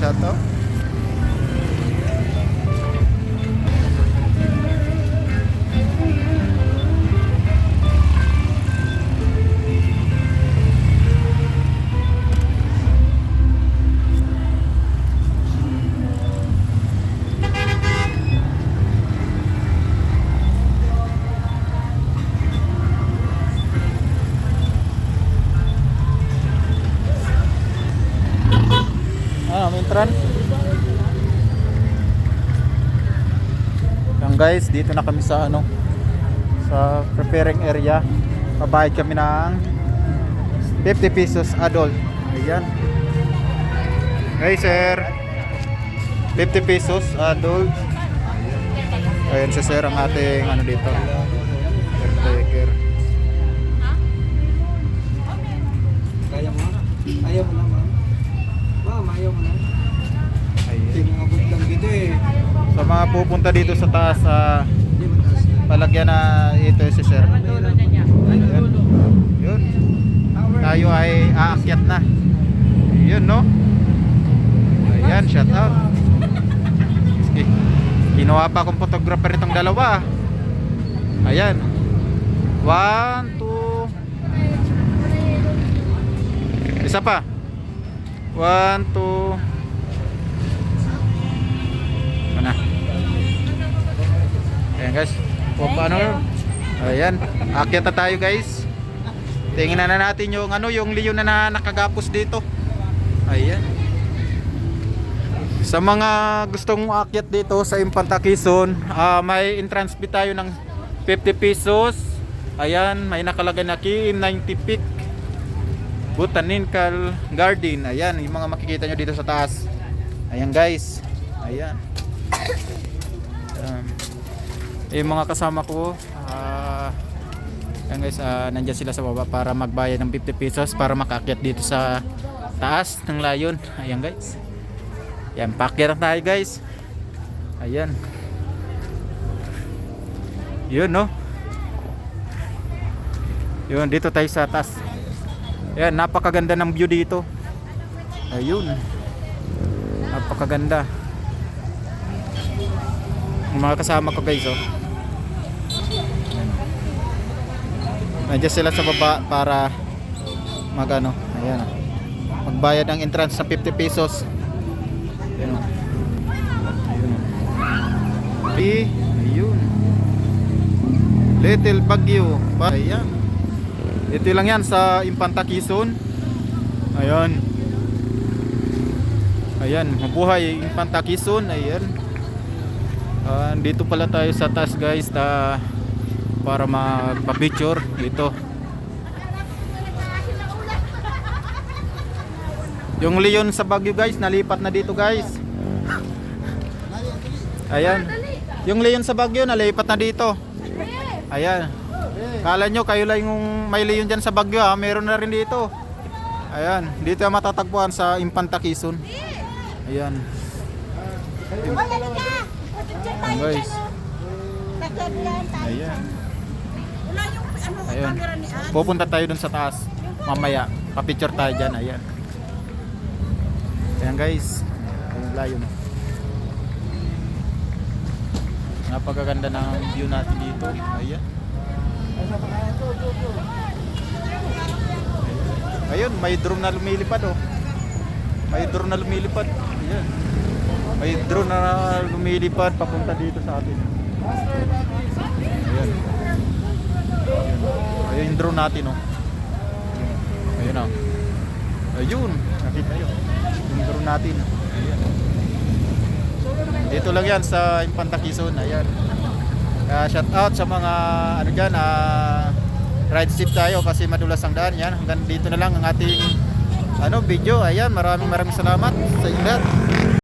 shout out. Mintran. Yan guys, dito na kami sa sa preparing area. Pabayad kami ng 50 pesos adult. Ayan. Hey sir, 50 pesos adult. Ayan si sir ang ating dito, caretaker. Kaya mo? Ayaw mo na, ma'am. Ma'am, ayaw mo na. Tinabot lang dito eh. Sa mga pupunta dito sa taas, Hindi mataas na. palagyan na ito si sir. Ayan. Yun. Tayo ay aakyat na. Yun no. Ayan, shout out. Sige. Ginawa pa akong photographer nitong dalawa. Ayan. 1, 2. Isa pa. 1, 2. Mana? Ayan guys. Paano? Ayan. Akyat na tayo guys. Tingnan na natin yung yung leon na nakagapos dito. Ayan. Sa mga gustong aakyat dito sa Infanta Quezon, may entrance fee tayo ng 50 pesos. Ayan, may nakalagay na K90 Peak Botanical Garden. Ayan, yung mga makikita nyo dito sa taas. Ayan guys. Ayan. Yung mga kasama ko, ayan guys, nandyan sila sa baba para magbayad ng 50 pesos para makaakyat dito sa taas ng layon. Ayan guys. Ayan, paakyat na tayo guys. Ayan. Yun no. Yun, dito tayo sa taas. Ayan, napakaganda ng view dito. Ayun. Napakaganda. Yung mga kasama ko guys oh. Nandiyan sila sa baba para ayan, magbayad ng entrance sa 50 pesos. Ayan o. Ayun. Little Baguio. Ayan. Ito lang yan sa Infanta Quezon. Ayan. Ayan, mabuhay Infanta Quezon. Ayan. Dito pala tayo sa taas guys para magpa-picture dito. Yung leon sa Baguio guys, nalipat na dito guys. Ayan. Yung leon sa Baguio, nalipat na dito. Ayan. Kala nyo kayo lang yung may leon dyan sa Baguio meron na rin dito. Ayan. Dito yung matatagpuan sa Infanta Quezon. Ayan. Ayan guys. Ayan. Ayun. Pupunta tayo dun sa taas mamaya. Pa-picture tayo dyan. Ayan. Ayan guys. Ayun layo no. Napakaganda ng view natin dito. Ayan. Ayun, may drone na lumilipad oh. May drone na lumilipad. Ayan. May drone na lumilipad papunta dito sa atin. Ayan. Ayun yung drone natin oh. Ayun oh. Ayun, nakita nyo yung drone natin. Ayan. Dito lang yan sa Infanta Quezon. Ayan. Shout out sa mga dyan, ride safe tayo kasi madulas ang daan yan. Hanggang dito na lang ang ating video. Ayan, maraming salamat sa inyo lahat.